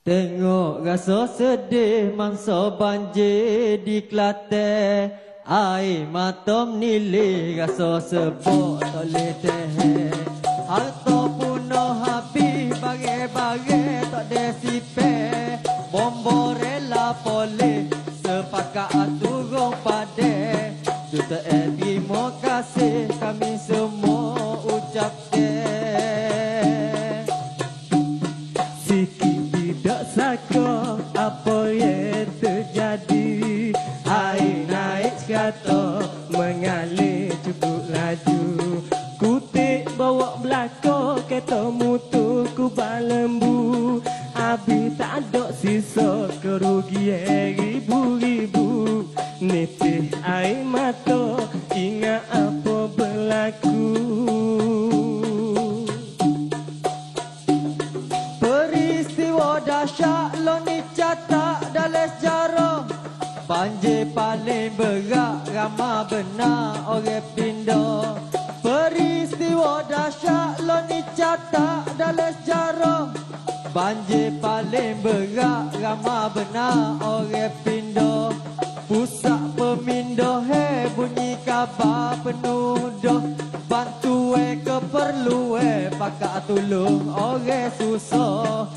Tengok rasa sedih mangsa banjir di Kelantan. Air mata menilih rasa sebab tak boleh tahan. Harta punah habis bagai-bagai tak ada sipeh. Bombo rela boleh sepakat turun padeh. Juta terima kasih kami semua ucapkan. Sikit tidak sangka apa yang terjadi. Air naik kata mengalir cukup laju. Kutik bawa belakang kereta motor ku balembu. Habis tak ada sisa kerugian ribu-ribu. Nitih air mata ingat apa berlaku. Peristiwa dahsyat lo ni catat dalam sejarah. Banjir paling berat ramai benar orang pindah. Peristiwa dahsyat lo ni catat dalam sejarah. Banjir paling berat ramai benar orang pindah. Pusat pemindah bunyi khabar penuh dah. Bantu keperluan pakak tolong orang susah.